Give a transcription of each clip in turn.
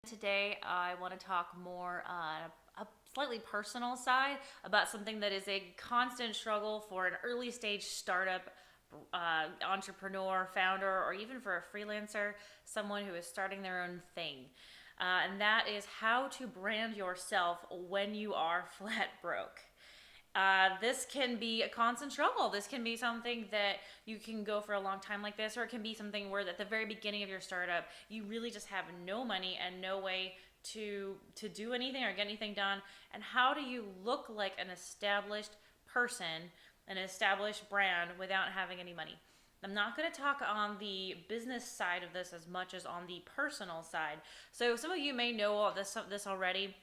Today, I want to talk more on a slightly personal side about something that is a constant struggle for an early stage startup entrepreneur, founder, or even for a freelancer, someone who is starting their own thing. And that is how to brand yourself when you are flat broke. This can be a constant struggle. This can be something that you can go for a long time like this, or it can be something where at the very beginning of your startup, you really just have no money and no way to do anything or get anything done. And how do you look like an established person, an established brand without having any money? I'm not going to talk on the business side of this as much as on the personal side. So some of you may know all this already,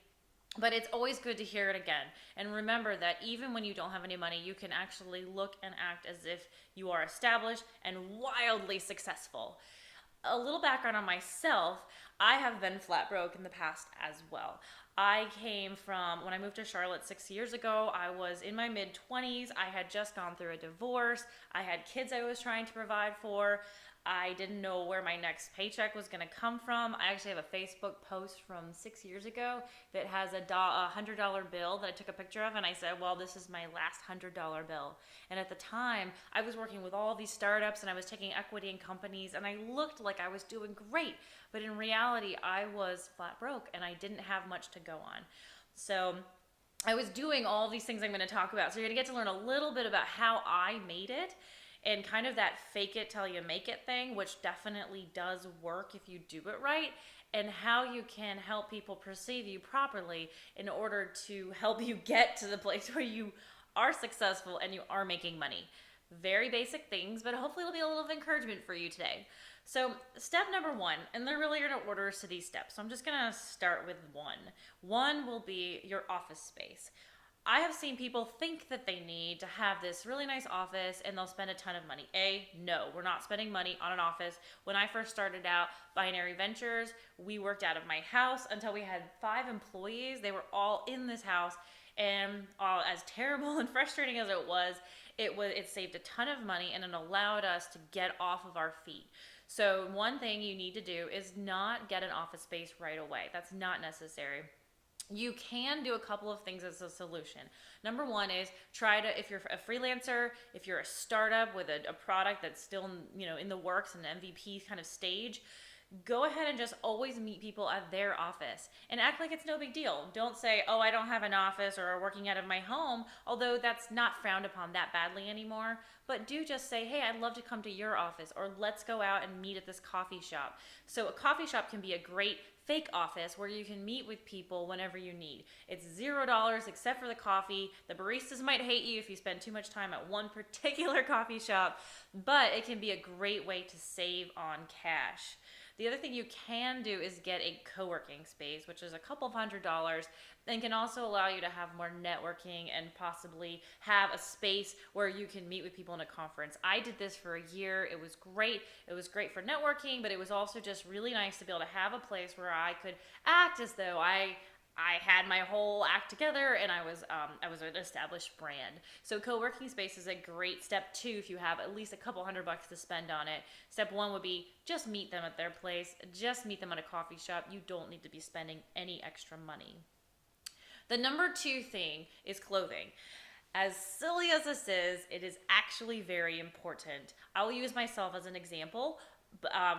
but it's always good to hear it again. And remember that even when you don't have any money, you can actually look and act as if you are established and wildly successful. A little background on myself: I have been flat broke in the past as well. I came from, when I moved to Charlotte 6 years ago, I was in my mid 20s. I had just gone through a divorce. I had kids I was trying to provide for. I didn't know where my next paycheck was going to come from. I actually have a Facebook post from 6 years ago that has a $100 bill that I took a picture of, and I said, well, this is my last $100 bill. And at the time, I was working with all these startups and I was taking equity in companies, and I looked like I was doing great. But in reality, I was flat broke and I didn't have much to go on. So I was doing all these things I'm going to talk about. So you're going to get to learn a little bit about how I made it, and kind of that fake it till you make it thing, which definitely does work if you do it right, and how you can help people perceive you properly in order to help you get to the place where you are successful and you are making money. Very basic things, but hopefully it'll be a little of encouragement for you today. So step number one, and they're really in order to these steps, so I'm just gonna start with one. One will be your office space. I have seen people think that they need to have this really nice office and they'll spend a ton of money. No, we're not spending money on an office. When I first started out Binary Ventures, we worked out of my house until we had 5 employees. They were all in this house, and as terrible and frustrating as it saved a ton of money and it allowed us to get off of our feet. So one thing you need to do is not get an office space right away. That's not necessary. You can do a couple of things as a solution. Number one is if you're a freelancer, if you're a startup with a product that's still in the works and MVP kind of stage, go ahead and just always meet people at their office and act like it's no big deal. Don't say, oh, I don't have an office or working out of my home, although that's not frowned upon that badly anymore. But do just say, hey, I'd love to come to your office, or let's go out and meet at this coffee shop. So a coffee shop can be a great fake office where you can meet with people whenever you need. It's $0 except for the coffee. The baristas might hate you if you spend too much time at one particular coffee shop, but it can be a great way to save on cash. The other thing you can do is get a co-working space, which is a couple of $100s, and can also allow you to have more networking and possibly have a space where you can meet with people in a conference. I did this for a year. It was great. It was great for networking, but it was also just really nice to be able to have a place where I could act as though I had my whole act together and I was an established brand. So co-working space is a great step two if you have at least a couple $100 to spend on it. Step one would be just meet them at their place. Just meet them at a coffee shop. You don't need to be spending any extra money. The number two thing is clothing. As silly as this is, it is actually very important. I will use myself as an example.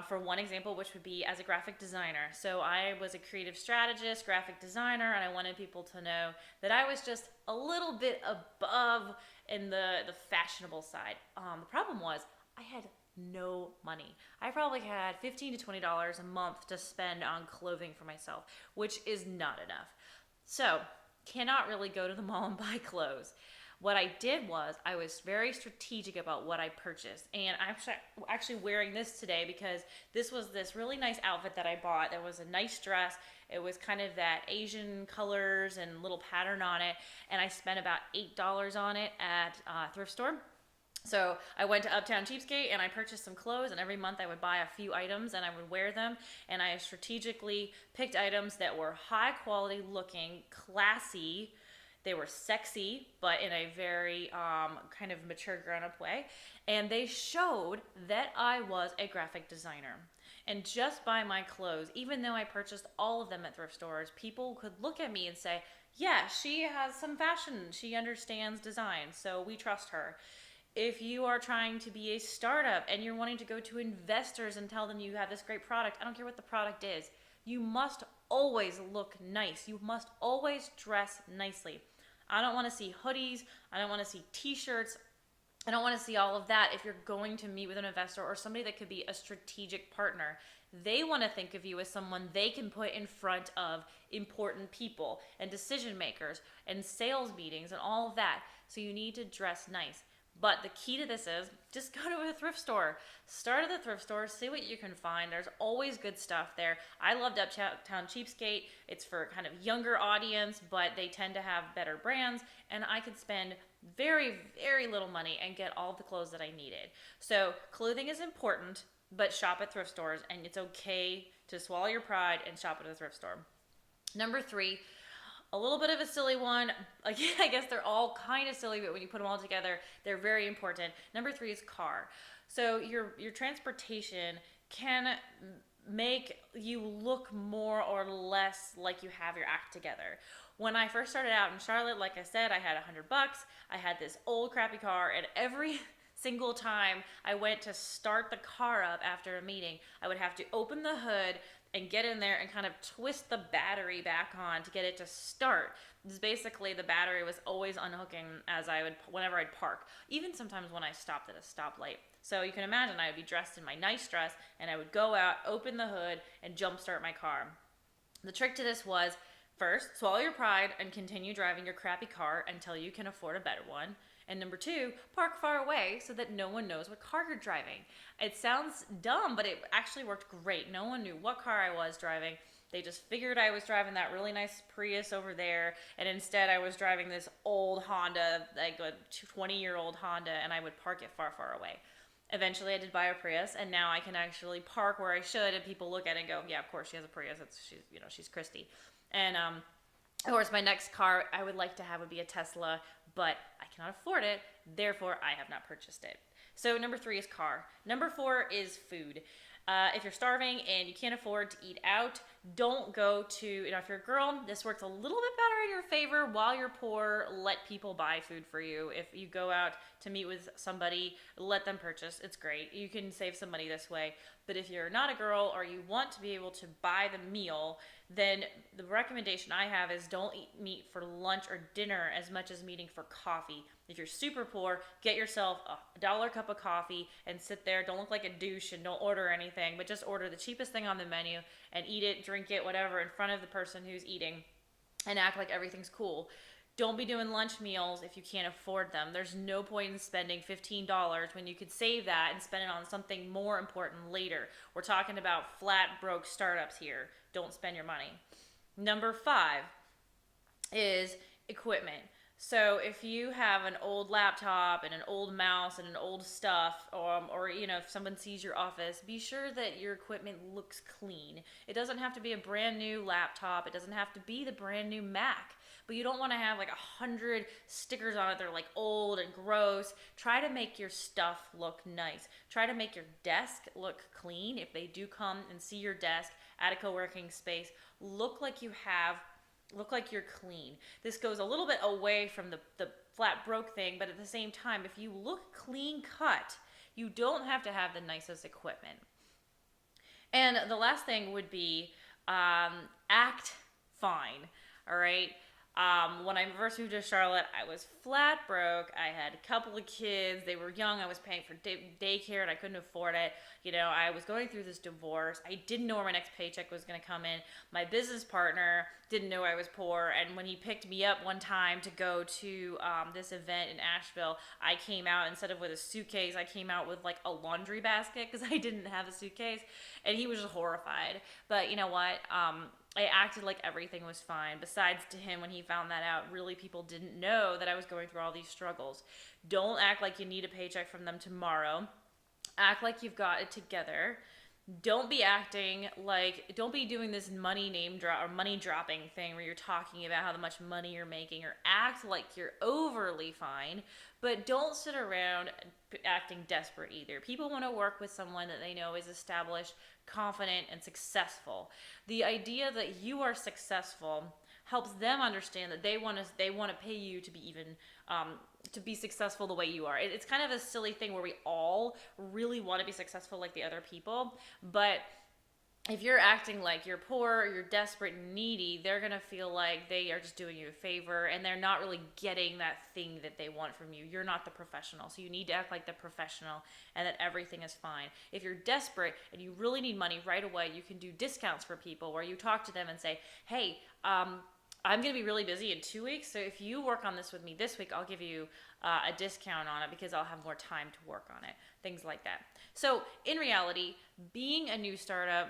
For one example, which would be as a graphic designer. So I was a creative strategist, graphic designer, and I wanted people to know that I was just a little bit above in the fashionable side. The problem was I had no money. I probably had $15 to $20 a month to spend on clothing for myself, which is not enough. So cannot really go to the mall and buy clothes. What I did was I was very strategic about what I purchased, and I'm actually wearing this today because this was this really nice outfit that I bought. There was a nice dress. It was kind of that Asian colors and little pattern on it, and I spent about $8 on it at a thrift store. So I went to Uptown Cheapskate and I purchased some clothes, and every month I would buy a few items and I would wear them, and I strategically picked items that were high quality looking, classy. They were sexy, but in a very kind of mature, grown-up way. And they showed that I was a graphic designer. And just by my clothes, even though I purchased all of them at thrift stores, people could look at me and say, yeah, she has some fashion. She understands design, so we trust her. If you are trying to be a startup and you're wanting to go to investors and tell them you have this great product, I don't care what the product is, you must always look nice. You must always dress nicely. I don't want to see hoodies. I don't want to see t-shirts. I don't want to see all of that if you're going to meet with an investor or somebody that could be a strategic partner. They want to think of you as someone they can put in front of important people and decision makers and sales meetings and all of that. So you need to dress nice. But the key to this is just go to a thrift store. Start at the thrift store, see what you can find. There's always good stuff there. I loved Uptown Cheapskate. It's for kind of younger audience, but they tend to have better brands, and I could spend very, very little money and get all of the clothes that I needed. So clothing is important, but shop at thrift stores, and it's okay to swallow your pride and shop at a thrift store. Number 3, a little bit of a silly one. Again, I guess they're all kind of silly, but when you put them all together, they're very important. Number 3 is car. So your transportation can make you look more or less like you have your act together. When I first started out in Charlotte, like I said, I had $100. I had this old crappy car, and every single time I went to start the car up after a meeting, I would have to open the hood and get in there and kind of twist the battery back on to get it to start. This basically, the battery was always unhooking whenever I'd park, even sometimes when I stopped at a stoplight. So you can imagine I would be dressed in my nice dress, and I would go out, open the hood, and jumpstart my car. The trick to this was, first, swallow your pride and continue driving your crappy car until you can afford a better one. And number 2, park far away so that no one knows what car you're driving. It sounds dumb, but it actually worked great. No one knew what car I was driving. They just figured I was driving that really nice Prius over there, and instead I was driving this old Honda, like a 20-year-old Honda, and I would park it far, far away. Eventually I did buy a Prius, and now I can actually park where I should, and people look at it and go, yeah, of course she has a Prius. She's Christy. And of course, my next car I would like to have would be a Tesla, but I cannot afford it. Therefore, I have not purchased it. So number 3 is car. Number 4 is food. If you're starving and you can't afford to eat out, don't go to, if you're a girl, this works a little bit better in your favor. While you're poor, let people buy food for you. If you go out to meet with somebody, let them purchase. It's great. You can save some money this way. But if you're not a girl or you want to be able to buy the meal, then the recommendation I have is don't eat meat for lunch or dinner as much as meeting for coffee. If you're super poor, get yourself a $1 cup of coffee and sit there. Don't look like a douche and don't order anything, but just order the cheapest thing on the menu and eat it, drink it, whatever, in front of the person who's eating and act like everything's cool. Don't be doing lunch meals if you can't afford them. There's no point in spending $15 when you could save that and spend it on something more important later. We're talking about flat broke startups here. Don't spend your money. Number 5 is equipment. So if you have an old laptop and an old mouse and an old stuff, or if someone sees your office, be sure that your equipment looks clean. It doesn't have to be a brand new laptop. It doesn't have to be the brand new Mac. But you don't want to have like 100 stickers on it that are like old and gross. Try to make your stuff look nice. Try to make your desk look clean. If they do come and see your desk at a co-working space, look like you're clean. This goes a little bit away from the flat broke thing, but at the same time, if you look clean cut, you don't have to have the nicest equipment. And the last thing would be act fine, all right? When I first moved to Charlotte, I was flat broke. I had a couple of kids. They were young. I was paying for daycare and I couldn't afford it. I was going through this divorce. I didn't know where my next paycheck was going to come in. My business partner didn't know I was poor. And when he picked me up one time to go to this event in Asheville, I came out, instead of with a suitcase, I came out with like a laundry basket because I didn't have a suitcase. And he was just horrified. But you know what? I acted like everything was fine. Besides, to him, when he found that out, really people didn't know that I was going through all these struggles. Don't act like you need a paycheck from them tomorrow. Act like you've got it together. Don't be acting like, don't be doing this money name drop or money dropping thing where you're talking about how much money you're making, or act like you're overly fine, but don't sit around acting desperate either. People want to work with someone that they know is established, confident, and successful. The idea that you are successful helps them understand that they want to pay you to be even to be successful the way you are. It's kind of a silly thing where we all really want to be successful like the other people, but if you're acting like you're poor, you're desperate and needy, they're going to feel like they are just doing you a favor, and they're not really getting that thing that they want from you. You're not the professional, so you need to act like the professional and that everything is fine. If you're desperate and you really need money right away, you can do discounts for people where you talk to them and say, hey, I'm going to be really busy in 2 weeks, so if you work on this with me this week, I'll give you a discount on it because I'll have more time to work on it. Things like that. So in reality, being a new startup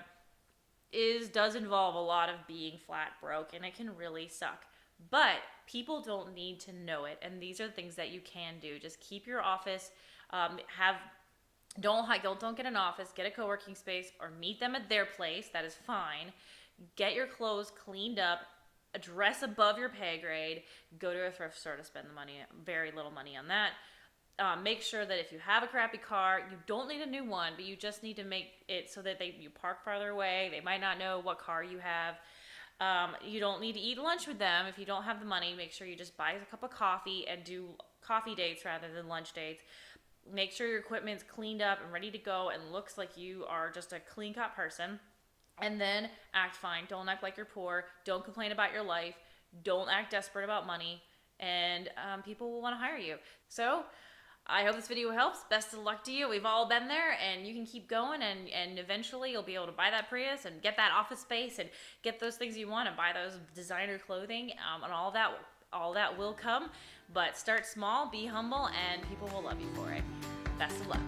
does involve a lot of being flat broke, and it can really suck. But people don't need to know it, and these are the things that you can do. Just keep your office, don't get an office, get a co-working space, or meet them at their place. That is fine. Get your clothes cleaned up, dress above your pay grade, go to a thrift store to spend the money, very little money on that. Make sure that if you have a crappy car, you don't need a new one, but you just need to make it so that you park farther away. They might not know what car you have. You don't need to eat lunch with them if you don't have the money. Make sure you just buy a cup of coffee and do coffee dates rather than lunch dates. Make sure your equipment's cleaned up and ready to go and looks like you are just a clean-cut person. And then act fine. Don't act like you're poor. Don't complain about your life. Don't act desperate about money. And people will want to hire you. So I hope this video helps. Best of luck to you. We've all been there, and you can keep going, and eventually you'll be able to buy that Prius and get that office space and get those things you want and buy those designer clothing, and all that will come. But start small, be humble, and people will love you for it. Best of luck.